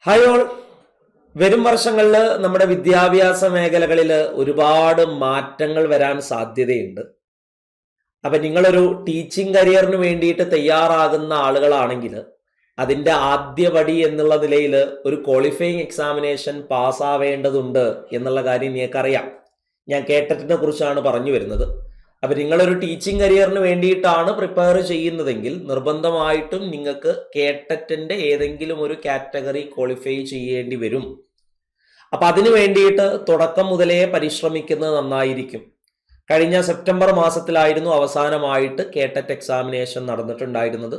Hi all. വരും വർഷങ്ങളിൽ നമ്മുടെ വിദ്യാഭ്യാസ മേഖലകളിൽ ഒരുപാട് മാറ്റങ്ങൾ വരാൻ സാധ്യതയുണ്ട്. അപ്പൊ നിങ്ങളൊരു ടീച്ചിങ് കരിയറിന് വേണ്ടിയിട്ട് തയ്യാറാകുന്ന ആളുകളാണെങ്കിൽ അതിൻ്റെ ആദ്യപടി എന്നുള്ള നിലയിൽ ഒരു ക്വാളിഫയിങ് എക്സാമിനേഷൻ പാസ്സാവേണ്ടതുണ്ട് എന്നുള്ള കാര്യം നിങ്ങൾക്കറിയാം. ഞാൻ കേട്ടറ്റിനെ കുറിച്ചാണ് പറഞ്ഞു വരുന്നത്. അപ്പം നിങ്ങളൊരു ടീച്ചിങ് കരിയറിന് വേണ്ടിയിട്ടാണ് പ്രിപ്പയർ ചെയ്യുന്നതെങ്കിൽ നിർബന്ധമായിട്ടും നിങ്ങൾക്ക് കേട്ടറ്റിൻ്റെ ഏതെങ്കിലും ഒരു കാറ്റഗറി ക്വാളിഫൈ ചെയ്യേണ്ടി വരും. അപ്പം അതിനു വേണ്ടിയിട്ട് തുടക്കം മുതലേ പരിശ്രമിക്കുന്നത് നന്നായിരിക്കും. കഴിഞ്ഞ സെപ്റ്റംബർ മാസത്തിലായിരുന്നു അവസാനമായിട്ട് കേട്ടറ്റ് എക്സാമിനേഷൻ നടന്നിട്ടുണ്ടായിരുന്നത്.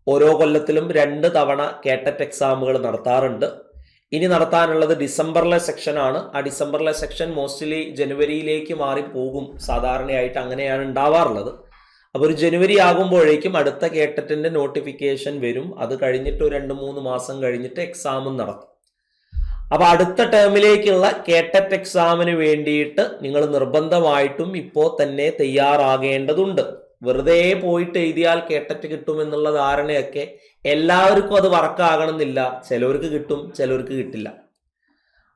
ഓരോ കൊല്ലത്തിലും 2 തവണ കേട്ടറ്റ് എക്സാമുകൾ നടത്താറുണ്ട്. ഇനി നടത്താനുള്ളത് ഡിസംബറിലെ സെക്ഷനാണ്. ആ ഡിസംബറിലെ സെക്ഷൻ മോസ്റ്റ്ലി ജനുവരിയിലേക്ക് മാറിപ്പോകും. സാധാരണയായിട്ട് അങ്ങനെയാണ് ഉണ്ടാവാറുള്ളത്. അപ്പോൾ ഒരു ജനുവരി ആകുമ്പോഴേക്കും അടുത്ത കേട്ടറ്റിൻ്റെ നോട്ടിഫിക്കേഷൻ വരും. അത് കഴിഞ്ഞിട്ട് ഒരു 2-3 മാസം കഴിഞ്ഞിട്ട് എക്സാമും നടത്തും. അപ്പോൾ അടുത്ത ടേമിലേക്കുള്ള കേട്ടറ്റ് എക്സാമിന് വേണ്ടിയിട്ട് നിങ്ങൾ നിർബന്ധമായിട്ടും ഇപ്പോൾ തന്നെ തയ്യാറാകേണ്ടതുണ്ട്. വെറുതെ പോയിട്ട് എഴുതിയാൽ കേട്ടറ്റ് കിട്ടുമെന്നുള്ള ധാരണയൊക്കെ എല്ലാവർക്കും അത് വർക്കാകണമെന്നില്ല. ചിലവർക്ക് കിട്ടും, ചിലവർക്ക് കിട്ടില്ല.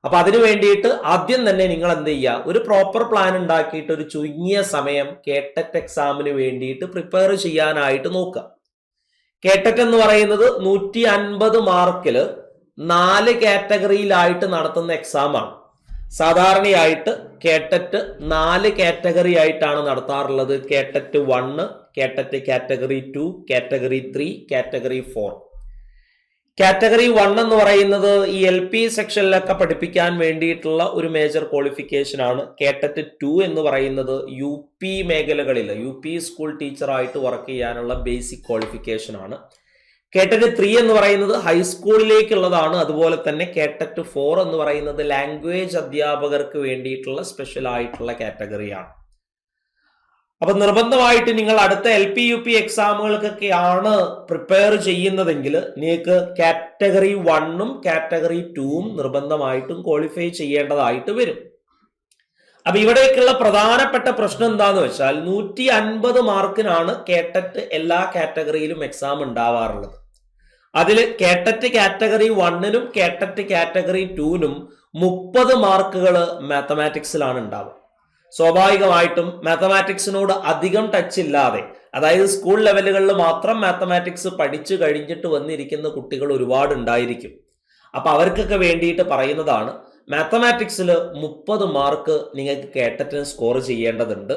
അപ്പൊ അതിനു വേണ്ടിയിട്ട് ആദ്യം തന്നെ നിങ്ങൾ എന്ത് ചെയ്യുക, ഒരു പ്രോപ്പർ പ്ലാൻ ഉണ്ടാക്കിയിട്ട് ഒരു ചുരുങ്ങിയ സമയം കേട്ടറ്റ് എക്സാമിന് വേണ്ടിയിട്ട് പ്രിപ്പയർ ചെയ്യാനായിട്ട് നോക്കുക. കേട്ടറ്റ് എന്ന് പറയുന്നത് 150 മാർക്കിൽ 4 കാറ്റഗറിയിലായിട്ട് നടത്തുന്ന എക്സാമാണ്. സാധാരണയായിട്ട് കേട്ടറ്റ് 4 കാറ്റഗറി ആയിട്ടാണ് നടത്താറുള്ളത്. കേട്ടറ്റ് 1, കേട്ടറ്റ് കാറ്റഗറി 2, കാറ്റഗറി 3, കാറ്റഗറി 4. കാറ്റഗറി 1 എന്ന് പറയുന്നത് ഈ LP സെക്ഷനിലൊക്കെ പഠിപ്പിക്കാൻ വേണ്ടിയിട്ടുള്ള ഒരു മേജർ ക്വാളിഫിക്കേഷൻ ആണ്. കേട്ടറ്റ് 2 എന്ന് പറയുന്നത് UP മേഖലകളിൽ UP സ്കൂൾ ടീച്ചറായിട്ട് വർക്ക് ചെയ്യാനുള്ള ബേസിക് ക്വാളിഫിക്കേഷൻ ആണ്. കേട്ടറ്റ് 3 എന്ന് പറയുന്നത് ഹൈസ്കൂളിലേക്കുള്ളതാണ്. അതുപോലെ തന്നെ കേട്ടറ്റ് 4 എന്ന് പറയുന്നത് ലാംഗ്വേജ് അധ്യാപകർക്ക് വേണ്ടിയിട്ടുള്ള സ്പെഷ്യൽ ആയിട്ടുള്ള കാറ്റഗറിയാണ്. അപ്പൊ നിർബന്ധമായിട്ട് നിങ്ങൾ അടുത്ത LP UP എക്സാമുകൾക്കൊക്കെയാണ് പ്രിപ്പയർ ചെയ്യുന്നതെങ്കിൽ നിങ്ങൾക്ക് കാറ്റഗറി 1ഉം കാറ്റഗറി 2ഉം നിർബന്ധമായിട്ടും ക്വാളിഫൈ ചെയ്യേണ്ടതായിട്ട് വരും. അപ്പൊ ഇവിടേക്കുള്ള പ്രധാനപ്പെട്ട പ്രശ്നം എന്താന്ന് വെച്ചാൽ 150 മാർക്കിനാണ് കേട്ടറ്റ് എല്ലാ കാറ്റഗറിയിലും എക്സാം ഉണ്ടാവാറുള്ളത്. അതിൽ കേട്ടറ്റ് കാറ്റഗറി 1നും കേട്ടറ്റ് കാറ്റഗറി 2നും 30 മാർക്കുകൾ മാത്തമാറ്റിക്സിലാണ് ഉണ്ടാവുക. സ്വാഭാവികമായിട്ടും മാത്തമാറ്റിക്സിനോട് അധികം ടച്ച് ഇല്ലാതെ, അതായത് സ്കൂൾ ലെവലുകളിൽ മാത്രം മാത്തമാറ്റിക്സ് പഠിച്ചു കഴിഞ്ഞിട്ട് വന്നിരിക്കുന്ന കുട്ടികൾ ഒരുപാട് ഉണ്ടായിരിക്കും. അപ്പൊ അവർക്കൊക്കെ വേണ്ടിയിട്ട് പറയുന്നതാണ്, മാത്തമാറ്റിക്സിൽ 30 മാർക്ക് നിങ്ങൾക്ക് കേട്ടറ്റിന് സ്കോർ ചെയ്യേണ്ടതുണ്ട്.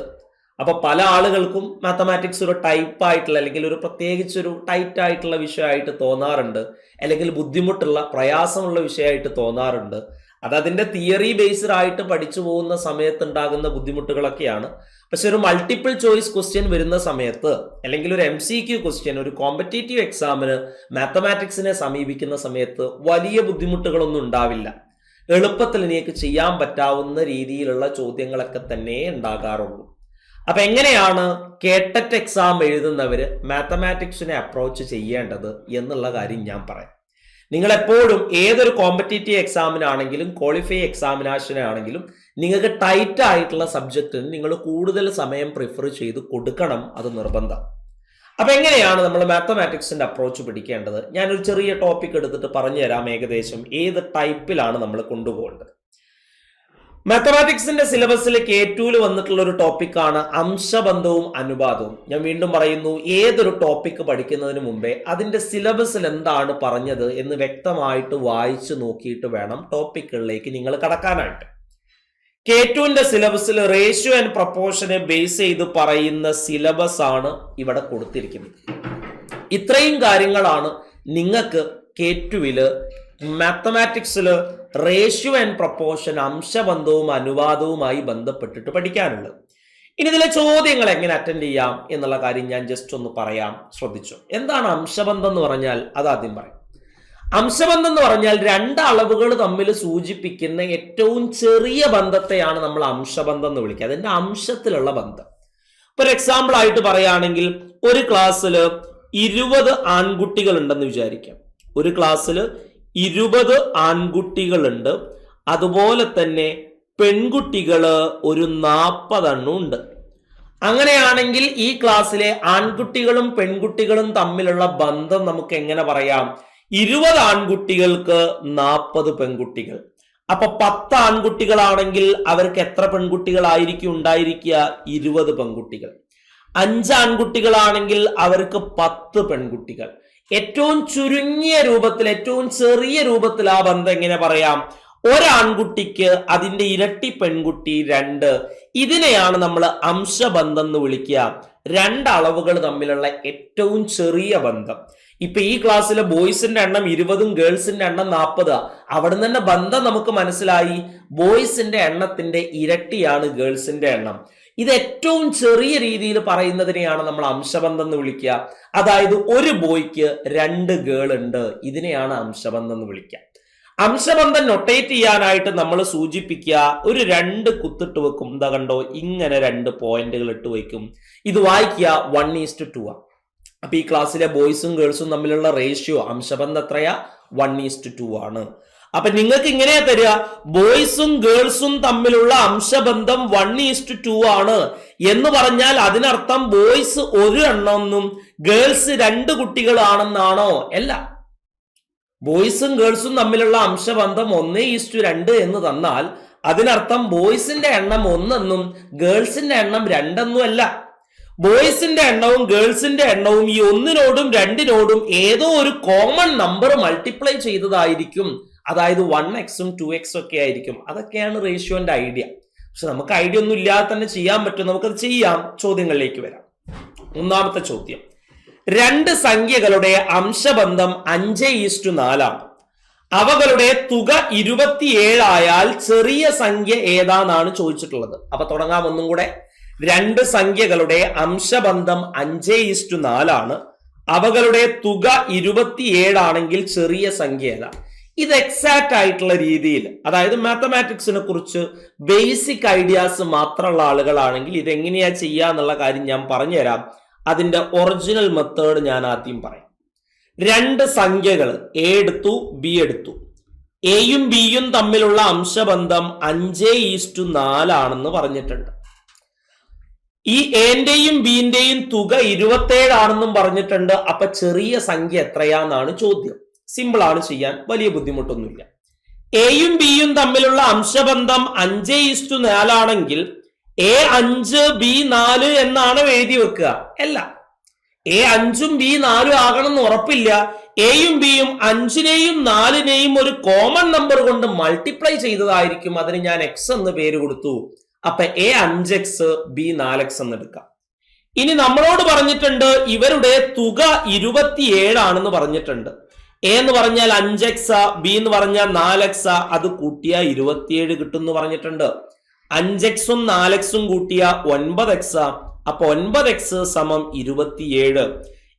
അപ്പൊ പല ആളുകൾക്കും മാത്തമാറ്റിക്സ് ഒരു ടൈപ്പ് ആയിട്ടുള്ള അല്ലെങ്കിൽ ഒരു പ്രത്യേകിച്ച് ഒരു ടൈറ്റ് ആയിട്ടുള്ള വിഷയമായിട്ട് തോന്നാറുണ്ട്, അല്ലെങ്കിൽ ബുദ്ധിമുട്ടുള്ള പ്രയാസമുള്ള വിഷയമായിട്ട് തോന്നാറുണ്ട്. അത് അതിന്റെ തിയറി ബേസ്ഡ് ആയിട്ട് പഠിച്ചു പോകുന്ന സമയത്ത് ഉണ്ടാകുന്ന ബുദ്ധിമുട്ടുകളൊക്കെയാണ്. പക്ഷെ ഒരു മൾട്ടിപ്പിൾ ചോയ്സ് ക്വസ്റ്റ്യൻ വരുന്ന സമയത്ത്, അല്ലെങ്കിൽ ഒരു MCQ ക്വസ്റ്റ്യൻ, ഒരു കോമ്പറ്റേറ്റീവ് എക്സാമിന് മാത്തമാറ്റിക്സിനെ സമീപിക്കുന്ന സമയത്ത് വലിയ ബുദ്ധിമുട്ടുകളൊന്നും ഉണ്ടാവില്ല. എളുപ്പത്തിൽ നിങ്ങൾക്ക് ചെയ്യാൻ പറ്റാവുന്ന രീതിയിലുള്ള ചോദ്യങ്ങളൊക്കെ തന്നെ ഉണ്ടാകാറുള്ളൂ. അപ്പൊ എങ്ങനെയാണ് കേട്ടറ്റ് എക്സാം എഴുതുന്നവര് മാത്തമാറ്റിക്സിനെ അപ്രോച്ച് ചെയ്യേണ്ടത് എന്നുള്ള കാര്യം ഞാൻ പറയാം. നിങ്ങൾ എപ്പോഴും ഏതൊരു കോമ്പറ്റേറ്റീവ് എക്സാമിനാണെങ്കിലും ക്വാളിഫൈ എക്സാമിനേഷനാണെങ്കിലും നിങ്ങൾക്ക് ടൈറ്റ് ആയിട്ടുള്ള സബ്ജക്റ്റിന് നിങ്ങൾ കൂടുതൽ സമയം പ്രിഫർ ചെയ്ത് കൊടുക്കണം. അത് നിർബന്ധം. അപ്പൊ എങ്ങനെയാണ് നമ്മൾ മാത്തമാറ്റിക്സിന്റെ അപ്രോച്ച് പിടിക്കേണ്ടത്? ഞാനൊരു ചെറിയ ടോപ്പിക് എടുത്തിട്ട് പറഞ്ഞു തരാം ഏകദേശം ഏത് ടൈപ്പിലാണ് നമ്മൾ കൊണ്ടുപോകേണ്ടത്. മാത്തമാറ്റിക്സിന്റെ സിലബസിൽ K2 വന്നിട്ടുള്ള ഒരു ടോപ്പിക്കാണ് അംശബന്ധവും അനുപാതവും. ഞാൻ വീണ്ടും പറയുന്നു, ഏതൊരു ടോപ്പിക് പഠിക്കുന്നതിന് മുമ്പേ അതിന്റെ സിലബസിൽ എന്താണ് പറഞ്ഞത് എന്ന് വ്യക്തമായിട്ട് വായിച്ചു നോക്കിയിട്ട് വേണം ടോപ്പിക്കുകളിലേക്ക് നിങ്ങൾ കടക്കാനായിട്ട്. K2ന്റെ സിലബസിൽ റേഷ്യോ ആൻഡ് പ്രൊപ്പോർഷനെ ബേസ് ചെയ്ത് പറയുന്ന സിലബസ് ആണ് ഇവിടെ കൊടുത്തിരിക്കുന്നത്. ഇത്രയും കാര്യങ്ങളാണ് നിങ്ങൾക്ക് K2 മാത്തമാറ്റിക്സിൽ റേഷ്യോ ആൻഡ് പ്രൊപ്പോർഷൻ, അംശബന്ധവും അനുപാതവുമായി ബന്ധപ്പെട്ടിട്ട് പഠിക്കാനുള്ളത്. ഇനി ഇതിലെ ചോദ്യങ്ങൾ എങ്ങനെ അറ്റൻഡ് ചെയ്യാം എന്നുള്ള കാര്യം ഞാൻ ജസ്റ്റ് ഒന്ന് പറയാം, ശ്രദ്ധിച്ചു. എന്താണ് അംശബന്ധം എന്ന് പറഞ്ഞാൽ? അത് ആദ്യം പറയാം. അംശബന്ധം എന്ന് പറഞ്ഞാൽ 2 അളവുകൾ തമ്മിൽ സൂചിപ്പിക്കുന്ന ഏറ്റവും ചെറിയ ബന്ധത്തെയാണ് നമ്മൾ അംശബന്ധം എന്ന് വിളിക്കുക. അതിന്റെ അംശത്തിലുള്ള ബന്ധം. ഒരു എക്സാമ്പിൾ ആയിട്ട് പറയുകയാണെങ്കിൽ, ഒരു ക്ലാസ്സിൽ 20 ആൺകുട്ടികൾ ഉണ്ടെന്ന് വിചാരിക്കാം. ഒരു ക്ലാസ്സിൽ 20 ആൺകുട്ടികളുണ്ട്. അതുപോലെ തന്നെ പെൺകുട്ടികൾ ഒരു 40 എണ്ണം ഉണ്ട്. അങ്ങനെയാണെങ്കിൽ ഈ ക്ലാസ്സിലെ ആൺകുട്ടികളും പെൺകുട്ടികളും തമ്മിലുള്ള ബന്ധം നമുക്ക് എങ്ങനെ പറയാം? 20 ആൺകുട്ടികൾക്ക് 40 പെൺകുട്ടികൾ. അപ്പൊ 10 ആൺകുട്ടികളാണെങ്കിൽ അവർക്ക് എത്ര പെൺകുട്ടികളായിരിക്കും ഉണ്ടായിരിക്കുക? 20 പെൺകുട്ടികൾ. 5 ആൺകുട്ടികളാണെങ്കിൽ അവർക്ക് 10 പെൺകുട്ടികൾ. ഏറ്റവും ചുരുങ്ങിയ രൂപത്തിൽ, ഏറ്റവും ചെറിയ രൂപത്തിൽ ആ ബന്ധം എങ്ങനെ പറയാം? ഒരാൺകുട്ടിക്ക് അതിന്റെ ഇരട്ടി പെൺകുട്ടി 2. ഇതിനെയാണ് നമ്മൾ അംശബന്ധം എന്ന് വിളിക്കുക. 2 അളവുകൾ തമ്മിലുള്ള ഏറ്റവും ചെറിയ ബന്ധം. ഇപ്പൊ ഈ ക്ലാസ്സിലെ ബോയ്സിന്റെ എണ്ണം 20ഉം ഗേൾസിന്റെ എണ്ണം 40. അവിടെ നിന്ന് തന്നെ ബന്ധം നമുക്ക് മനസ്സിലായി. ബോയ്സിന്റെ എണ്ണത്തിന്റെ ഇരട്ടിയാണ് ഗേൾസിന്റെ എണ്ണം. ഇത് ഏറ്റവും ചെറിയ രീതിയിൽ പറയുന്നതിനെയാണ് നമ്മൾ അംശബന്ധം എന്ന് വിളിക്കുക. അതായത് ഒരു ബോയ്ക്ക് 2 ഗേൾ ഉണ്ട്. ഇതിനെയാണ് അംശബന്ധം എന്ന് വിളിക്കുക. അംശബന്ധം നൊട്ടേറ്റ് ചെയ്യാനായിട്ട് നമ്മൾ സൂചിപ്പിക്കുക, ഒരു 2 കുത്തിട്ട് വെക്കും. എന്താ കണ്ടോ, ഇങ്ങനെ 2 പോയിന്റുകൾ ഇട്ട് വയ്ക്കും. ഇത് വായിക്കുക 1:2 ആ. അപ്പൊ ഈ ക്ലാസ്സിലെ ബോയ്സും ഗേൾസും തമ്മിലുള്ള റേഷ്യോ അംശബന്ധം എത്രയാ? 1:2 ആണ്. അപ്പൊ നിങ്ങൾക്ക് ഇങ്ങനെയാ തരിക, ബോയ്സും ഗേൾസും തമ്മിലുള്ള അംശബന്ധം 1:2 ആണ് എന്ന് പറഞ്ഞാൽ അതിനർത്ഥം ബോയ്സ് 1 എണ്ണമെന്നും ഗേൾസ് 2 കുട്ടികളാണെന്നാണോ? അല്ല. ബോയ്സും ഗേൾസും തമ്മിലുള്ള അംശബന്ധം 1:2 എന്ന് തന്നാൽ അതിനർത്ഥം ബോയ്സിന്റെ എണ്ണം 1 എന്നും ഗേൾസിന്റെ എണ്ണം 2 എന്നും അല്ല. ബോയ്സിന്റെ എണ്ണവും ഗേൾസിന്റെ എണ്ണവും ഈ 1നോടും 2നോടും ഏതോ ഒരു കോമൺ നമ്പർ മൾട്ടിപ്ലൈ ചെയ്തതായിരിക്കും. അതായത് 1x ഉം 2x ഒക്കെ ആയിരിക്കും. അതൊക്കെയാണ് റേഷ്യോന്റെ ഐഡിയ. പക്ഷെ നമുക്ക് ഐഡിയ ഒന്നും ഇല്ലാതെ തന്നെ ചെയ്യാൻ പറ്റും. നമുക്കത് ചെയ്യാം. ചോദ്യങ്ങളിലേക്ക് വരാം. ഒന്നാമത്തെ ചോദ്യം, 2 സംഖ്യകളുടെ അംശബന്ധം 5:4 ആണ്. അവകളുടെ തുക 27 ആയാൽ ചെറിയ സംഖ്യ ഏതാന്നാണ് ചോദിച്ചിട്ടുള്ളത്. അപ്പൊ തുടങ്ങാം ഒന്നും കൂടെ. 2 സംഖ്യകളുടെ അംശബന്ധം 5:4 ആണ്. അവകളുടെ തുക 27 ആണെങ്കിൽ ചെറിയ സംഖ്യ ഏതാ? ഇത് എക്സാക്ട് ആയിട്ടുള്ള രീതിയിൽ, അതായത് മാത്തമാറ്റിക്സിനെ കുറിച്ച് ബേസിക് ഐഡിയാസ് മാത്രമുള്ള ആളുകളാണെങ്കിൽ ഇതെങ്ങനെയാ ചെയ്യുക എന്നുള്ള കാര്യം ഞാൻ പറഞ്ഞുതരാം. അതിന്റെ ഒറിജിനൽ മെത്തേഡ് ഞാൻ ആദ്യം പറയാം. 2 സംഖ്യകൾ എ എടുത്തു, ബി എടുത്തു. എയും ബിയും തമ്മിലുള്ള അംശബന്ധം 5:4 ആണെന്ന് പറഞ്ഞിട്ടുണ്ട്. ഈ എന്റെയും ബിന്റെയും തുക 27 ആണെന്നും പറഞ്ഞിട്ടുണ്ട്. അപ്പൊ ചെറിയ സംഖ്യ എത്രയാന്നാണ് ചോദ്യം. സിമ്പിൾ ആണ് ചെയ്യാൻ, വലിയ ബുദ്ധിമുട്ടൊന്നുമില്ല. എയും ബിയും തമ്മിലുള്ള അംശബന്ധം 5:4 ആണെങ്കിൽ എ 5 ബി 4 എന്നാണ് എഴുതി വെക്കുക. അല്ല, എ 5ഉം ബി 4 ആകണം എന്ന് ഉറപ്പില്ല. എയും ബിയും 5നെയും 4നെയും ഒരു കോമൺ നമ്പർ കൊണ്ട് മൾട്ടിപ്ലൈ ചെയ്തതായിരിക്കും. അതിന് ഞാൻ എക്സ് എന്ന് പേര് കൊടുത്തു. അപ്പൊ എ 5x ബി 4x എന്ന് എടുക്കാം. ഇനി നമ്മളോട് പറഞ്ഞിട്ടുണ്ട് ഇവരുടെ തുക 27 ആണെന്ന് പറഞ്ഞിട്ടുണ്ട്. എ എന്ന് പറഞ്ഞാൽ 5x, ബി എന്ന് പറഞ്ഞാൽ 4x. അത് കൂട്ടിയ 27 കിട്ടും എന്ന് പറഞ്ഞിട്ടുണ്ട്. 5x-ഉം 4x-ഉം കൂട്ടിയ 9x. അപ്പൊ 9x സമം 27.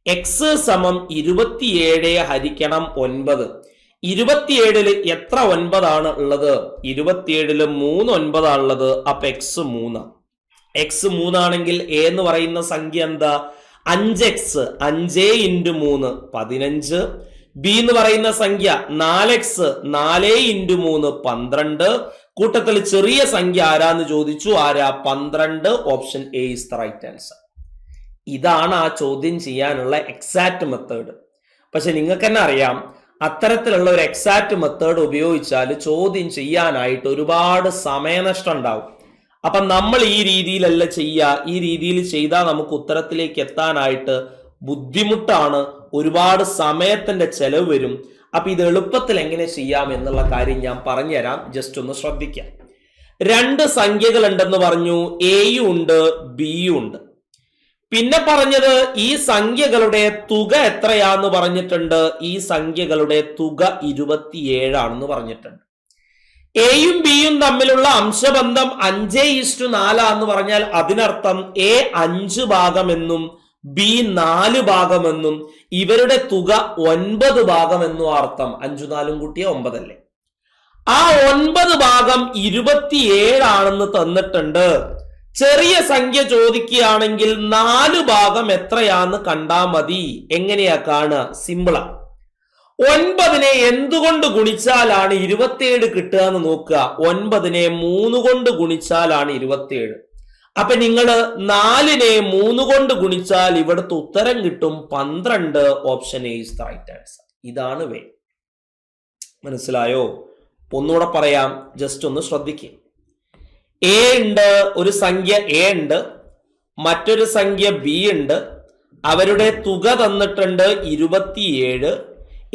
x സമം 27 ഹരിക്കണം 9. 27-ല് എത്ര 9 ആണ് ഉള്ളത്? 27-ല് 3 9 ആണുള്ളത്. അപ്പൊ x 3. x 3 ആണെങ്കിൽ എ എന്ന് പറയുന്ന സംഖ്യ എന്താ? 5x. 5 × 3 15. ബി എന്ന് പറയുന്ന സംഖ്യ 4x. 4 × 3 12. കൂട്ടത്തിൽ ചെറിയ സംഖ്യ ആരാന്ന് ചോദിച്ചു. ആരാ? 12. Option A is the right answer. ഇതാണ് ആ ചോദ്യം ചെയ്യാനുള്ള എക്സാക്ട് മെത്തേഡ്. പക്ഷെ നിങ്ങൾക്ക് തന്നെ അറിയാം, അത്തരത്തിലുള്ള ഒരു എക്സാക്ട് മെത്തേഡ് ഉപയോഗിച്ചാൽ ചോദ്യം ചെയ്യാനായിട്ട് ഒരുപാട് സമയനഷ്ടം ഉണ്ടാവും. അപ്പൊ നമ്മൾ ഈ രീതിയിലല്ല ചെയ്യുക. ഈ രീതിയിൽ ചെയ്താൽ നമുക്ക് ഉത്തരത്തിലേക്ക് എത്താനായിട്ട് ബുദ്ധിമുട്ടാണ്. ഒരുപാട് സമയത്തിന്റെ ചെലവ് വരും. അപ്പൊ ഇത് എളുപ്പത്തിൽ എങ്ങനെ ചെയ്യാം എന്നുള്ള കാര്യം ഞാൻ പറഞ്ഞുതരാം. ജസ്റ്റ് ഒന്ന് ശ്രദ്ധിക്കാം. 2 സംഖ്യകൾ ഉണ്ടെന്ന് പറഞ്ഞു. എയും ഉണ്ട്, ബിയും ഉണ്ട്. പിന്നെ പറഞ്ഞത് ഈ സംഖ്യകളുടെ തുക എത്രയാന്ന് പറഞ്ഞിട്ടുണ്ട്. ഈ സംഖ്യകളുടെ തുക 27 ആണെന്ന് പറഞ്ഞിട്ടുണ്ട്. എയും ബിയും തമ്മിലുള്ള അംശബന്ധം 5:4 എന്ന് പറഞ്ഞാൽ അതിനർത്ഥം എ 5 ഭാഗമെന്നും ബി 4 ഭാഗമെന്നും ഇവരുടെ തുക 9 ഭാഗമെന്നും അർത്ഥം. 5 4 കൂട്ടിയ 9 അല്ലേ? ആ 9 ഭാഗം 27 ആണെന്ന് തന്നിട്ടുണ്ട്. ചെറിയ സംഖ്യ ചോദിക്കുകയാണെങ്കിൽ 4 ഭാഗം എത്രയാന്ന് കണ്ടാ മതി. എങ്ങനെയാ കാണുക? സിമ്പിളാ. 9നെ എന്തുകൊണ്ട് ഗുണിച്ചാലാണ് 27 കിട്ടുക എന്ന് നോക്കുക. 9നെ 3 കൊണ്ട് ഗുണിച്ചാലാണ് 27. അപ്പൊ നിങ്ങൾ 4നെ 3 കൊണ്ട് ഗുണിച്ചാൽ ഇവിടുത്തെ ഉത്തരം കിട്ടും 12. Option A is the right answer. ഇതാണ് വേ. മനസ്സിലായോ? ഒന്നുകൂടെ പറയാം, ജസ്റ്റ് ഒന്ന് ശ്രദ്ധിക്കുക. എ ഉണ്ട്, ഒരു സംഖ്യ എ ഉണ്ട്, മറ്റൊരു സംഖ്യ ബി ഉണ്ട്. അവരുടെ തുക തന്നിട്ടുണ്ട് 27.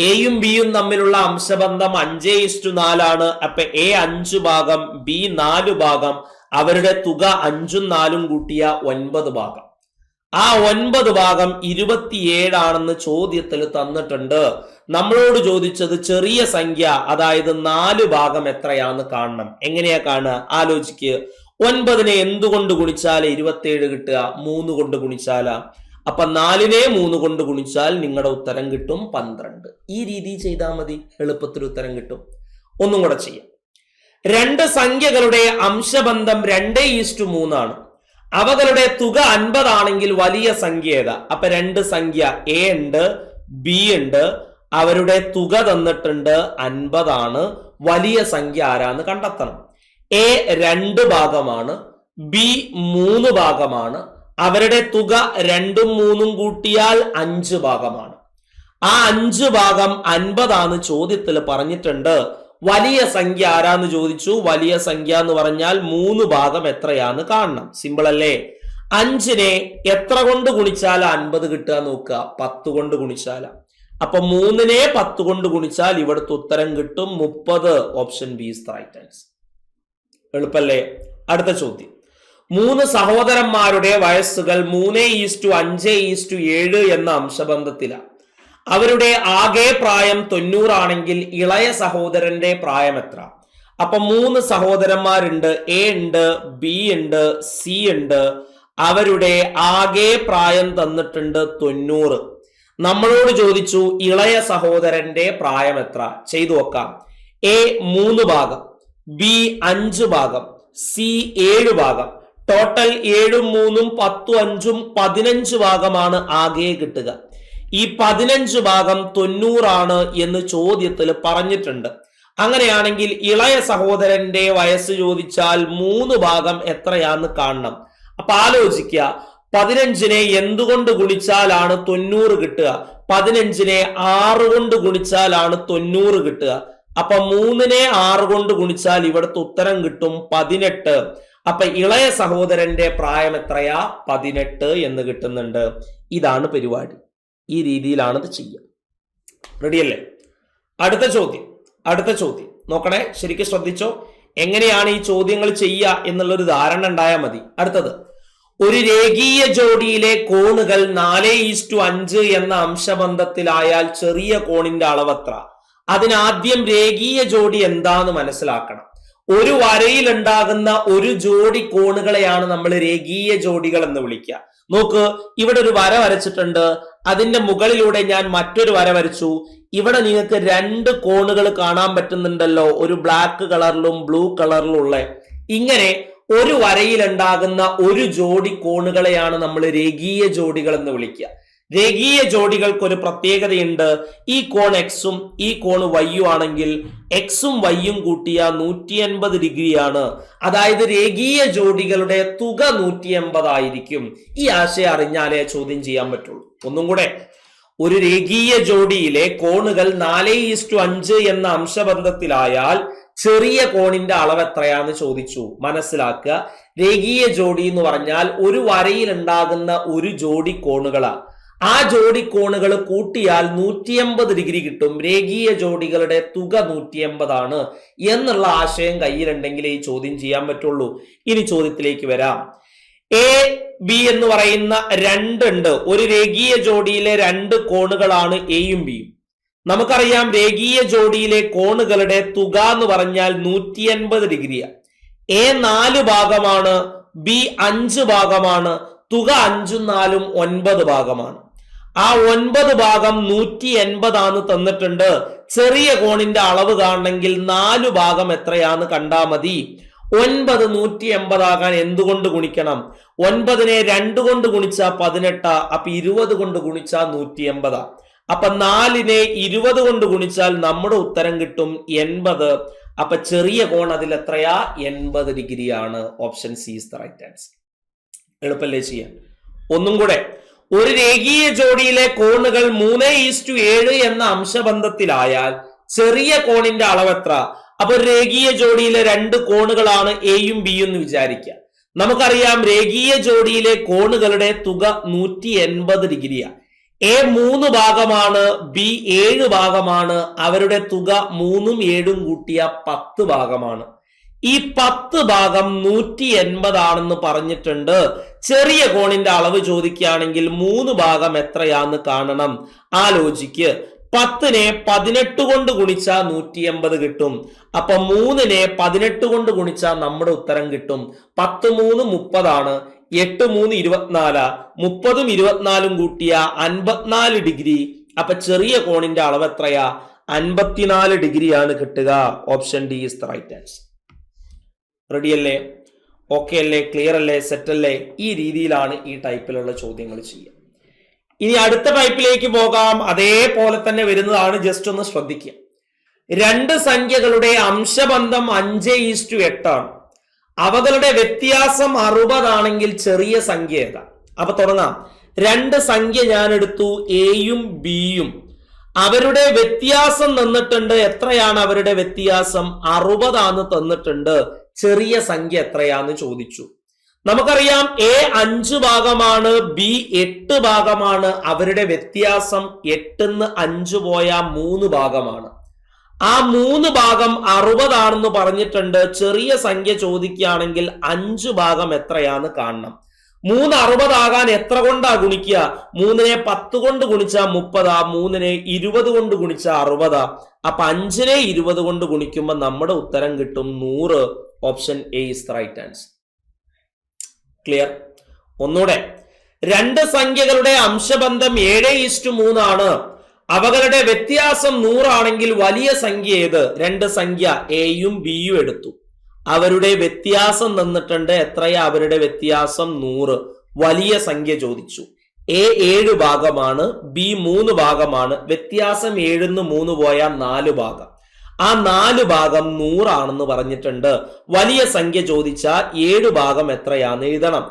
എയും ബിയും തമ്മിലുള്ള അംശബന്ധം 5:4 അപ്പൊ എ 5 ഭാഗം, ബി 4 ഭാഗം. അവരുടെ തുക 5ഉം 4ഉം കൂട്ടിയ 9 ഭാഗം. ആ 9 ഭാഗം 27 ആണെന്ന് ചോദ്യത്തിൽ തന്നിട്ടുണ്ട്. നമ്മളോട് ചോദിച്ചത് ചെറിയ സംഖ്യ, അതായത് 4 ഭാഗം എത്രയാന്ന് കാണണം. എങ്ങനെയാ കാണുക? ആലോചിക്ക്. 9നെ എന്തുകൊണ്ട് ഗുണിച്ചാൽ 27 കിട്ടുക? 3 കൊണ്ട് ഗുണിച്ചാല. അപ്പൊ 4നെ 3 കൊണ്ട് ഗുണിച്ചാൽ നിങ്ങളുടെ ഉത്തരം കിട്ടും 12. ഈ രീതി ചെയ്താൽ മതി, എളുപ്പത്തിൽ ഉത്തരം കിട്ടും. ഒന്നും കൂടെ ചെയ്യാം. 2 സംഖ്യകളുടെ അംശബന്ധം 2:3 ആണ്. അവകളുടെ തുക 50 ആണെങ്കിൽ വലിയ സംഖ്യ ഏതാ? അപ്പൊ 2 സംഖ്യ എ ഉണ്ട്, ബി ഉണ്ട്. അവരുടെ തുക തന്നിട്ടുണ്ട് 50 ആണ്. വലിയ സംഖ്യ ആരാന്ന് കണ്ടെത്തണം. എ 2 ഭാഗമാണ്, ബി 3 ഭാഗമാണ്. അവരുടെ തുക 2ഉം 3ഉം കൂട്ടിയാൽ 5 ഭാഗമാണ്. ആ 5 ഭാഗം 50 ആന്ന് ചോദ്യത്തിൽ പറഞ്ഞിട്ടുണ്ട്. വലിയ സംഖ്യ ആരാന്ന് ചോദിച്ചു. വലിയ സംഖ്യ എന്ന് പറഞ്ഞാൽ 3 ഭാഗം എത്രയാന്ന് കാണണം. സിമ്പിൾ അല്ലേ? 5നെ എത്ര കൊണ്ട് ഗുണിച്ചാൽ 50 കിട്ടുക നോക്കുക? 10 കൊണ്ട് ഗുണിച്ചാല. അപ്പൊ 3നെ 10 കൊണ്ട് ഗുണിച്ചാൽ ഇവിടുത്തെ ഉത്തരം കിട്ടും 30. Option B is the right answer. എളുപ്പല്ലേ? അടുത്ത ചോദ്യം. 3 സഹോദരന്മാരുടെ വയസ്സുകൾ 3:5:7 എന്ന അംശബന്ധത്തിലാണ്. അവരുടെ ആകെ പ്രായം 90 ആണെങ്കിൽ ഇളയ സഹോദരന്റെ പ്രായം എത്ര? അപ്പൊ 3 സഹോദരന്മാരുണ്ട്, എ ഉണ്ട്, ബി ഉണ്ട്, സി ഉണ്ട്. അവരുടെ ആകെ പ്രായം തന്നിട്ടുണ്ട് 90. നമ്മളോട് ചോദിച്ചു ഇളയ സഹോദരന്റെ പ്രായം എത്ര? ചെയ്തു നോക്കാം. എ 3 ഭാഗം, ബി 5 ഭാഗം, സി 7 ഭാഗം. ടോട്ടൽ 7ഉം 3ഉം 10ഉം 5ഉം 15 ഭാഗമാണ് ആകെ കിട്ടുക. ഈ 15 ഭാഗം 90 ആണ് എന്ന് ചോദ്യത്തിൽ പറഞ്ഞിട്ടുണ്ട്. അങ്ങനെയാണെങ്കിൽ ഇളയ സഹോദരന്റെ വയസ്സ് ചോദിച്ചാൽ 3 ഭാഗം എത്രയാന്ന് കാണണം. അപ്പൊ ആലോചിക്കുക, 15നെ എന്തുകൊണ്ട് ഗുണിച്ചാലാണ് 90 കിട്ടുക? 15നെ 6 കൊണ്ട് ഗുണിച്ചാലാണ് 90 കിട്ടുക. അപ്പൊ 3നെ 6 കൊണ്ട് ഗുണിച്ചാൽ ഇവിടുത്തെ ഉത്തരം കിട്ടും 18. അപ്പൊ ഇളയ സഹോദരന്റെ പ്രായം എത്രയാ? 18 എന്ന് കിട്ടുന്നുണ്ട്. ഇതാണ് പരിപാടി. ഈ രീതിയിലാണ് ഇത് ചെയ്യുക. റെഡിയല്ലേ? അടുത്ത ചോദ്യം നോക്കണേ, ശരിക്കും ശ്രദ്ധിച്ചോ. എങ്ങനെയാണ് ഈ ചോദ്യങ്ങൾ ചെയ്യുക എന്നുള്ളൊരു ധാരണ ഉണ്ടായാൽ മതി. അടുത്തത്, ഒരു രേഖീയ ജോഡിയിലെ കോണുകൾ 4:5 എന്ന അംശബന്ധത്തിലായാൽ ചെറിയ കോണിന്റെ അളവെത്ര? അതിനാദ്യം രേഖീയ ജോഡി എന്താന്ന് മനസ്സിലാക്കണം. ഒരു വരയിൽ ഉണ്ടാകുന്ന ഒരു ജോഡി കോണുകളെയാണ് നമ്മൾ രേഖീയ ജോഡികൾ എന്ന് വിളിക്കുക. നോക്ക്, ഇവിടെ ഒരു വര വരച്ചിട്ടുണ്ട്. അതിന്റെ മുകളിലൂടെ ഞാൻ മറ്റൊരു വര വരച്ചു. ഇവിടെ നിങ്ങൾക്ക് 2 കോണുകൾ കാണാൻ പറ്റുന്നുണ്ടല്ലോ, ഒരു ബ്ലാക്ക് കളറിലും ബ്ലൂ കളറിലും ഉള്ള. ഇങ്ങനെ ഒരു വരയിൽ ഉണ്ടാകുന്ന ഒരു ജോഡി കോണുകളെയാണ് നമ്മൾ രേഖീയ ജോഡികൾ എന്ന് വിളിക്കുക. രേഖീയ ജോഡികൾക്ക് ഒരു പ്രത്യേകതയുണ്ട്. ഈ കോൺ എക്സും ഈ കോൺ വൈയും ആണെങ്കിൽ എക്സും വൈയും കൂട്ടിയ 180 ഡിഗ്രിയാണ്. അതായത് രേഖീയ ജോഡികളുടെ തുക 180 ആയിരിക്കും. ഈ ആശയം അറിഞ്ഞാലേ ചോദ്യം ചെയ്യാൻ പറ്റുള്ളൂ. ഒന്നും കൂടെ, ഒരു രേഖീയ ജോഡിയിലെ കോണുകൾ 4:5 എന്ന അംശബന്ധത്തിലായാൽ ചെറിയ കോണിന്റെ അളവ് എത്രയാന്ന് ചോദിച്ചു. മനസ്സിലാക്കുക, രേഖീയ ജോഡി എന്ന് പറഞ്ഞാൽ ഒരു വരയിൽ ഉണ്ടാകുന്ന ഒരു ജോഡി കോണുകളാണ്. ആ ജോഡി കോണുകൾ കൂട്ടിയാൽ 180 ഡിഗ്രി കിട്ടും. രേഖീയ ജോഡികളുടെ തുക 180 ആണ് എന്നുള്ള ആശയം കയ്യിലുണ്ടെങ്കിൽ ഈ ചോദ്യം ചെയ്യാൻ പറ്റുള്ളൂ. ഇനി ചോദ്യത്തിലേക്ക് വരാം. എ ബി എന്ന് പറയുന്ന 2 ഉണ്ട്. ഒരു രേഖീയ ജോഡിയിലെ 2 കോണുകളാണ് എയും ബിയും. നമുക്കറിയാം രേഖീയ ജോഡിയിലെ കോണുകളുടെ തുക എന്ന് പറഞ്ഞാൽ 180 ഡിഗ്രിയാണ്. എ 4 ഭാഗമാണ്, ബി 5 ഭാഗമാണ്. തുക 5ഉം 4ഉം 9 ഭാഗമാണ്. ആ 9 ഭാഗം 180 ആണ് തന്നിട്ടുണ്ട്. ചെറിയ കോണിന്റെ അളവ് കാണണമെങ്കിൽ 4 ഭാഗം എത്രയാന്ന് കണ്ടാ മതി. 9 180 ആകാൻ എന്തുകൊണ്ട് ഗുണിക്കണം? 9നെ 2 കൊണ്ട് ഗുണിച്ചാ 18. അപ്പൊ 20 കൊണ്ട് ഗുണിച്ചാ 180. അപ്പൊ 4നെ 20 കൊണ്ട് ഗുണിച്ചാൽ നമ്മുടെ ഉത്തരം കിട്ടും 80. അപ്പൊ ചെറിയ കോൺ അതിൽ എത്രയാ? 80 ഡിഗ്രിയാണ്. Option C is the right answer. എളുപ്പല്ലേ ചെയ്യാൻ? ഒന്നും കൂടെ, ഒരു രേഖീയ ജോഡിയിലെ കോണുകൾ 3:7 എന്ന അംശബന്ധത്തിലായാൽ ചെറിയ കോണിന്റെ അളവ് എത്ര? അപ്പൊ രേഖീയ ജോഡിയിലെ രണ്ട് കോണുകളാണ് എയും ബിയും എന്ന് വിചാരിക്കുക. നമുക്കറിയാം രേഖീയ ജോഡിയിലെ കോണുകളുടെ തുക 180 ഡിഗ്രിയാണ്. എ 3 ഭാഗമാണ്, ബി 7 ഭാഗമാണ്. അവരുടെ തുക 3ഉം 7ഉം കൂട്ടിയ 10 ഭാഗമാണ്. ഈ 10 ഭാഗം 180 ആണെന്ന് പറഞ്ഞിട്ടുണ്ട്. ചെറിയ കോണിന്റെ അളവ് ചോദിക്കുകയാണെങ്കിൽ 3 ഭാഗം എത്രയാന്ന് കാണണം. ആ ലോജിക്ക് 10നെ 18 കൊണ്ട് ഗുണിച്ചാൽ 180 കിട്ടും. അപ്പൊ 3നെ 18 കൊണ്ട് ഗുണിച്ചാൽ നമ്മുടെ ഉത്തരം കിട്ടും. 10 3 30 ആണ്, 8 3 24, 30ഉം 24ഉം കൂട്ടിയ 54 ഡിഗ്രി. അപ്പൊ ചെറിയ കോണിന്റെ അളവ് എത്രയാ? 54 ഡിഗ്രിയാണ് കിട്ടുക. Option D is the right answer. Ready അല്ലേ? ഓക്കെ അല്ലേ? ക്ലിയർ അല്ലേ? സെറ്റ് അല്ലേ? ഈ രീതിയിലാണ് ഈ ടൈപ്പിലുള്ള ചോദ്യങ്ങൾ ചെയ്യുക. ഇനി അടുത്ത ടൈപ്പിലേക്ക് പോകാം. അതേപോലെ തന്നെ വരുന്നതാണ്, ജസ്റ്റ് ഒന്ന് ശ്രദ്ധിക്കുക. രണ്ട് സംഖ്യകളുടെ അംശബന്ധം 5:8 ആണ്. അവകളുടെ വ്യത്യാസം 60 ആണെങ്കിൽ ചെറിയ സംഖ്യ ഏതാ? അപ്പൊ തുടങ്ങാം. രണ്ട് സംഖ്യ ഞാൻ എടുത്തു, എയും ബിയും. അവരുടെ വ്യത്യാസം തന്നിട്ടുണ്ട്. എത്രയാണ് അവരുടെ വ്യത്യാസം? 60 ആന്ന് തന്നിട്ടുണ്ട്. ചെറിയ സംഖ്യ എത്രയാന്ന് ചോദിച്ചു. നമുക്കറിയാം എ 5 ഭാഗമാണ്, ബി 8 ഭാഗമാണ്. അവരുടെ വ്യത്യാസം 8ന്ന് 5 പോയ 3 ഭാഗമാണ്. ആ 3 ഭാഗം 60 ആണെന്ന് പറഞ്ഞിട്ടുണ്ട്. ചെറിയ സംഖ്യ ചോദിക്കുകയാണെങ്കിൽ 5 ഭാഗം എത്രയാന്ന് കാണണം. 3 60 ആകാൻ എത്ര കൊണ്ടാ ഗുണിക്കുക? 3നെ 10 കൊണ്ട് ഗുണിച്ചാൽ 30, 3നെ 20 കൊണ്ട് ഗുണിച്ചാൽ 60. അപ്പൊ 5നെ 20 കൊണ്ട് ഗുണിക്കുമ്പോൾ നമ്മുടെ ഉത്തരം കിട്ടും 100. Option A is the right answer. Clear? ഒന്നുകൂടെ. രണ്ട് സംഖ്യകളുടെ അംശബന്ധം 7:3 ആണ്. അവകളുടെ വ്യത്യാസം 100 ആണെങ്കിൽ വലിയ സംഖ്യ ഏത്? രണ്ട് സംഖ്യ എയും ബിയും എടുത്തു. അവരുടെ വ്യത്യാസം തന്നിട്ടുണ്ട്. എത്രയാ അവരുടെ വ്യത്യാസം? 100. വലിയ സംഖ്യ ചോദിച്ചു. എ 7 ഭാഗമാണ്, ബി 3 ഭാഗമാണ്. വ്യത്യാസം 7ന്ന് 3 പോയാൽ 4 ഭാഗം. ആ 4 ഭാഗം 100 ആണെന്ന് പറഞ്ഞിട്ടുണ്ട്. വലിയ സംഖ്യ ചോദിച്ചാൽ 7 ഭാഗം എത്രയാന്ന് എഴുതണം.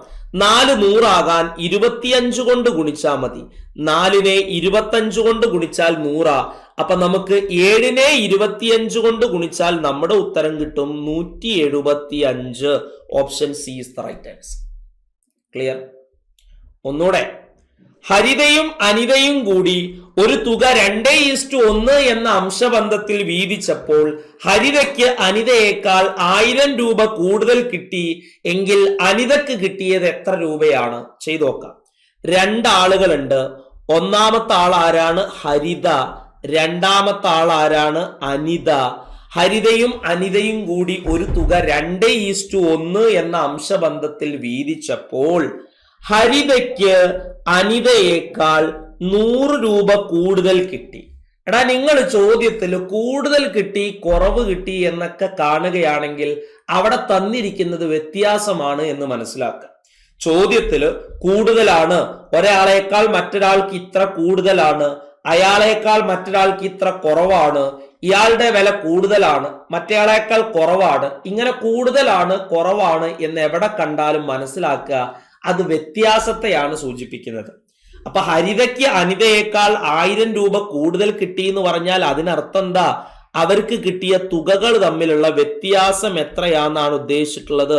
4 100 ആകാൻ 25 കൊണ്ട് ഗുണിച്ചാൽ മതി. 4നെ 25 കൊണ്ട് ഗുണിച്ചാൽ 100. അപ്പൊ നമുക്ക് 7നെ 25 കൊണ്ട് ഗുണിച്ചാൽ നമ്മുടെ ഉത്തരം കിട്ടും 175. Option C is the right answer. Clear? ഒന്നുകൂടെ. ഹരിതയും അനിതയും കൂടി ഒരു തുക 2:1 എന്ന അംശബന്ധത്തിൽ വീതിച്ചപ്പോൾ ഹരിതയ്ക്ക് അനിതയേക്കാൾ 1000 രൂപ കൂടുതൽ കിട്ടി എങ്കിൽ അനിതക്ക് കിട്ടിയത് എത്ര രൂപയാണ്? ചെയ്തു നോക്കാം. രണ്ടാളുകളുണ്ട്. ഒന്നാമത്തെ ആൾ ആരാണ്? ഹരിത. രണ്ടാമത്തെ ആൾ ആരാണ്? അനിത. ഹരിതയും അനിതയും കൂടി ഒരു തുക 2:1 എന്ന അംശബന്ധത്തിൽ വീതിച്ചപ്പോൾ ഹരിതയ്ക്ക് അനിതയേക്കാൾ 100 രൂപ കൂടുതൽ കിട്ടി. എടാ, നിങ്ങൾ ചോദ്യത്തിൽ കൂടുതൽ കിട്ടി, കുറവ് കിട്ടി എന്നൊക്കെ കാണുകയാണെങ്കിൽ അവിടെ തന്നിരിക്കുന്നത് വ്യത്യാസമാണ് എന്ന് മനസ്സിലാക്കുക. ചോദ്യത്തില് കൂടുതലാണ്, ഒരാളേക്കാൾ മറ്റൊരാൾക്ക് ഇത്ര കൂടുതലാണ്, അയാളേക്കാൾ മറ്റൊരാൾക്ക് ഇത്ര കുറവാണ്, ഇയാളുടെ വില കൂടുതലാണ്, മറ്റേയാളേക്കാൾ കുറവാണ്. ഇങ്ങനെ കൂടുതലാണ് കുറവാണ് എന്ന് എവിടെ കണ്ടാലും മനസ്സിലാക്കുക, അത് വ്യത്യാസത്തെയാണ് സൂചിപ്പിക്കുന്നത്. അപ്പൊ ഹരിതയ്ക്ക് അനിതയേക്കാൾ 1000 രൂപ കൂടുതൽ കിട്ടി എന്ന് പറഞ്ഞാൽ അതിനർത്ഥം എന്താ? അവർക്ക് കിട്ടിയ തുകകൾ തമ്മിലുള്ള വ്യത്യാസം എത്രയാണെന്നാണ് ഉദ്ദേശിച്ചിട്ടുള്ളത്.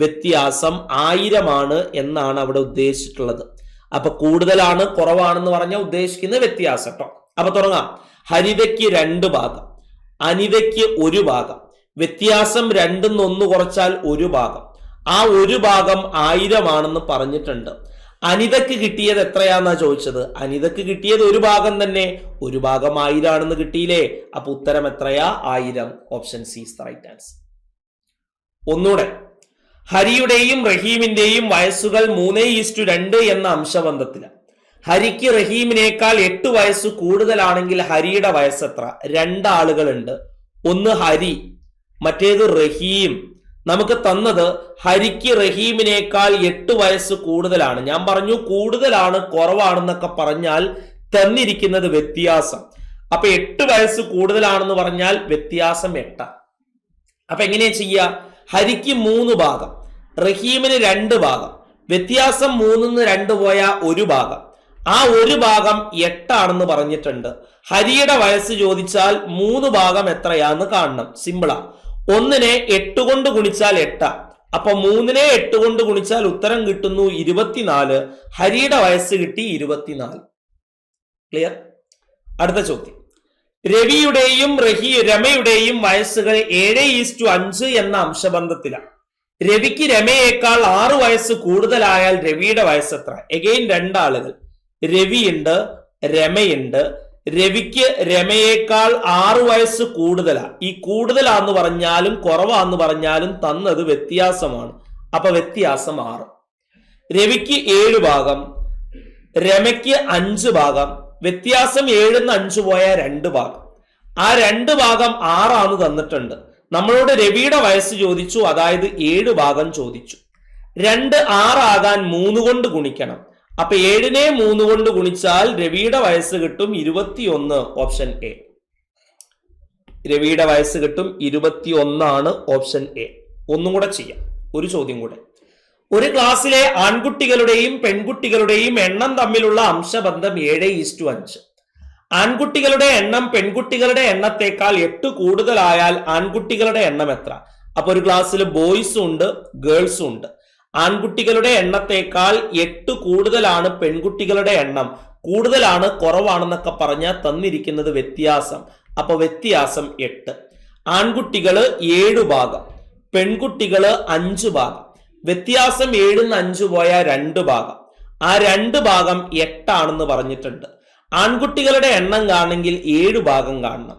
വ്യത്യാസം 1000 ആണ് എന്നാണ് അവിടെ ഉദ്ദേശിച്ചിട്ടുള്ളത്. അപ്പൊ കൂടുതലാണ് കുറവാണെന്ന് പറഞ്ഞാൽ ഉദ്ദേശിക്കുന്ന വ്യത്യാസം കേട്ടോ. അപ്പൊ തുടങ്ങാം. ഹരിതയ്ക്ക് 2 ഭാഗം, അനിതയ്ക്ക് 1 ഭാഗം. വ്യത്യാസം 2ന്ന് 1 കുറച്ചാൽ 1 ഭാഗം. ആ 1 ഭാഗം 1000 ആണെന്ന് പറഞ്ഞിട്ടുണ്ട്. അനിതക്ക് കിട്ടിയത് എത്രയാന്നാ ചോദിച്ചത്. അനിതക്ക് കിട്ടിയത് 1 ഭാഗം തന്നെ. 1 ഭാഗം 1000 ആണെന്ന് കിട്ടിയില്ലേ? അപ്പൊ ഉത്തരം എത്രയാ? 1000. Option C is the right answer. ഒന്നുകൂടെ. ഹരിയുടെയും റഹീമിന്റെയും വയസ്സുകൾ 3:2 എന്ന അംശബന്ധത്തിലാണ്. ഹരിക്ക് റഹീമിനേക്കാൾ 8 വയസ്സ് കൂടുതലാണെങ്കിൽ ഹരിയുടെ വയസ്സ് എത്ര? രണ്ടാളുകളുണ്ട്. ഒന്ന് ഹരി, മറ്റേത് റഹീം. നമുക്ക് തന്നത് ഹരിക്ക് റഹീമിനേക്കാൾ 8 വയസ്സ് കൂടുതലാണ്. ഞാൻ പറഞ്ഞു കൂടുതലാണ് കുറവാണെന്നൊക്കെ പറഞ്ഞാൽ തന്നിരിക്കുന്നത് വ്യത്യാസം. അപ്പൊ 8 വയസ്സ് കൂടുതലാണെന്ന് പറഞ്ഞാൽ വ്യത്യാസം 8. അപ്പൊ എങ്ങനെയാ ചെയ്യുക? ഹരിക്ക് 3 ഭാഗം, റഹീമിന് 2 ഭാഗം. വ്യത്യാസം 3ന്ന് 2 പോയാൽ 1 ഭാഗം. ആ ഒരു ഭാഗം 8 ആണെന്ന് പറഞ്ഞിട്ടുണ്ട്. ഹരിയുടെ വയസ്സ് ചോദിച്ചാൽ 3 ഭാഗം എത്രയാന്ന് കാണണം. സിമ്പിളാ. 1നെ 8 കൊണ്ട് ഗുണിച്ചാൽ 8. അപ്പൊ 3നെ 8 കൊണ്ട് ഗുണിച്ചാൽ ഉത്തരം കിട്ടുന്നു 24. ഹരിയുടെ വയസ്സ് കിട്ടി 24. ക്ലിയർ? അടുത്ത ചോദ്യം. രവിയുടെയും രമയുടെയും വയസ്സുകൾ 7:5 എന്ന അംശബന്ധത്തിലാണ്. രവിക്ക് രമയേക്കാൾ 6 വയസ്സ് കൂടുതലായാൽ രവിയുടെ വയസ്സ് എത്ര? എഗെയിൻ രണ്ടാളുകൾ, രവിയുണ്ട്, രമയുണ്ട്. രവിക്ക് രമയേക്കാൾ 6 വയസ്സ് കൂടുതലാ. ഈ കൂടുതലാന്ന് പറഞ്ഞാലും കുറവാന്ന് പറഞ്ഞാലും തന്നത് വ്യത്യാസമാണ്. അപ്പൊ വ്യത്യാസം 6. രവിക്ക് 7 ഭാഗം, രമയ്ക്ക് 5 ഭാഗം. വ്യത്യാസം 7ന്ന് 5 പോയ 2 ഭാഗം. ആ 2 ഭാഗം 6 ആന്ന് തന്നിട്ടുണ്ട്. നമ്മളോട് രവിയുടെ വയസ്സ് ചോദിച്ചു, അതായത് 7 ഭാഗം ചോദിച്ചു. 2 6 ആകാൻ 3 കൊണ്ട് ഗുണിക്കണം. അപ്പൊ 7നെ 3 കൊണ്ട് ഗുണിച്ചാൽ രവിയുടെ വയസ്സ് കിട്ടും 21. Option A. രവിയുടെ വയസ്സ് കിട്ടും 21 ആണ് ഓപ്ഷൻ എ. ഒന്നും കൂടെ ചെയ്യാം, ഒരു ചോദ്യം കൂടെ. ഒരു ക്ലാസ്സിലെ ആൺകുട്ടികളുടെയും പെൺകുട്ടികളുടെയും എണ്ണം തമ്മിലുള്ള അംശബന്ധം 7:5. ആൺകുട്ടികളുടെ എണ്ണം പെൺകുട്ടികളുടെ എണ്ണത്തേക്കാൾ 8 കൂടുതലായാൽ ആൺകുട്ടികളുടെ എണ്ണം എത്ര? അപ്പൊ ഒരു ക്ലാസ്സിൽ ബോയ്സും ഉണ്ട്, ഗേൾസും ഉണ്ട്. ആൺകുട്ടികളുടെ എണ്ണത്തേക്കാൾ 8 കൂടുതലാണ് പെൺകുട്ടികളുടെ എണ്ണം. കൂടുതലാണ് കുറവാണെന്നൊക്കെ പറഞ്ഞാൽ തന്നിരിക്കുന്നത് വ്യത്യാസം. അപ്പൊ വ്യത്യാസം 8. ആൺകുട്ടികള് 7 ഭാഗം, പെൺകുട്ടികള് 5 ഭാഗം. വ്യത്യാസം 7ന്ന് 5 പോയ 2 ഭാഗം. ആ 2 ഭാഗം 8 ആണെന്ന് പറഞ്ഞിട്ടുണ്ട്. ആൺകുട്ടികളുടെ എണ്ണം കാണണമെങ്കിൽ 7 ഭാഗം കാണണം.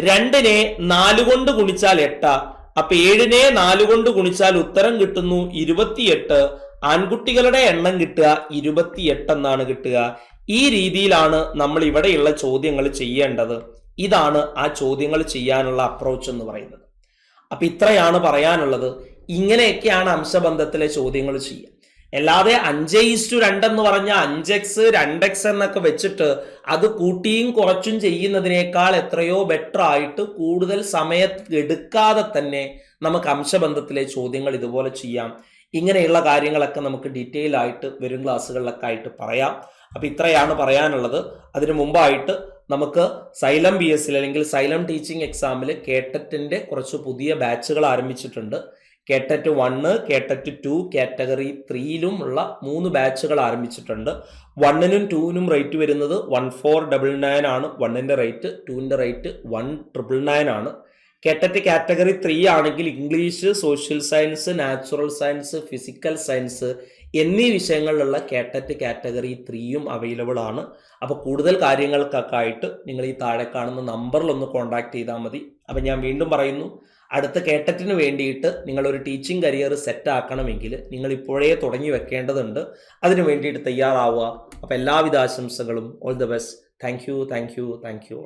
2നെ 4 കൊണ്ട് ഗുണിച്ചാൽ 8. അപ്പൊ 7നെ 4 കൊണ്ട് ഗുണിച്ചാൽ ഉത്തരം കിട്ടുന്നു 28. ആൺകുട്ടികളുടെ എണ്ണം കിട്ടുക 28 എന്നാണ് കിട്ടുക. ഈ രീതിയിലാണ് നമ്മൾ ഇവിടെയുള്ള ചോദ്യങ്ങൾ ചെയ്യേണ്ടത്. ഇതാണ് ആ ചോദ്യങ്ങൾ ചെയ്യാനുള്ള അപ്രോച്ച് എന്ന് പറയുന്നത്. അപ്പൊ ഇത്രയാണ് പറയാനുള്ളത്. ഇങ്ങനെയൊക്കെയാണ് അംശബന്ധത്തിലെ ചോദ്യങ്ങൾ ചെയ്യുക. അല്ലാതെ 5:2 എന്ന് പറഞ്ഞ 5x 2x എന്നൊക്കെ വെച്ചിട്ട് അത് കൂട്ടിയും കുറച്ചും ചെയ്യുന്നതിനേക്കാൾ എത്രയോ ബെറ്റർ ആയിട്ട് കൂടുതൽ സമയം എടുക്കാതെ തന്നെ നമുക്ക് അംശബന്ധത്തിലെ ചോദ്യങ്ങൾ ഇതുപോലെ ചെയ്യാം. ഇങ്ങനെയുള്ള കാര്യങ്ങളൊക്കെ നമുക്ക് ഡീറ്റെയിൽ ആയിട്ട് വരും ക്ലാസ്സുകളിലൊക്കെ ആയിട്ട് പറയാം. അപ്പൊ ഇത്രയാണ് പറയാനുള്ളത്. അതിനു മുമ്പായിട്ട് നമുക്ക് സൈലം BSc അല്ലെങ്കിൽ സൈലം ടീച്ചിങ് എക്സാമിൽ കേട്ടറ്റിന്റെ കുറച്ച് പുതിയ ബാച്ചുകൾ ആരംഭിച്ചിട്ടുണ്ട്. കേട്ടറ്റ് 1, കേട്ടറ്റ് 2, കാറ്റഗറി 3ലും ഉള്ള 3 ബാച്ചുകൾ ആരംഭിച്ചിട്ടുണ്ട്. 1നും 2നും റേറ്റ് വരുന്നത് 1499 ആണ് 1ന്റെ റേറ്റ്. 2ന്റെ റേറ്റ് 1999 ആണ്. കേട്ടറ്റ് കാറ്റഗറി 3 ആണെങ്കിൽ English, social science, natural science, physical science എന്നീ വിഷയങ്ങളിലുള്ള കേട്ടറ്റ് കാറ്റഗറി 3യും അവൈലബിൾ ആണ്. അപ്പോൾ കൂടുതൽ കാര്യങ്ങൾക്കൊക്കെ ആയിട്ട് നിങ്ങൾ ഈ താഴെ കാണുന്ന നമ്പറിൽ ഒന്ന് കോൺടാക്ട് ചെയ്താൽ മതി. അപ്പം ഞാൻ വീണ്ടും പറയുന്നു, അടുത്ത കേട്ടറ്റിന് വേണ്ടിയിട്ട് നിങ്ങളൊരു ടീച്ചിങ് കരിയർ സെറ്റ് ആക്കണമെങ്കിൽ നിങ്ങൾ ഇപ്പോഴേ തുടങ്ങി വെക്കേണ്ടതുണ്ട്. അതിനു വേണ്ടിയിട്ട് തയ്യാറാവുക. അപ്പോൾ എല്ലാവിധ ആശംസകളും. All the best. Thank you.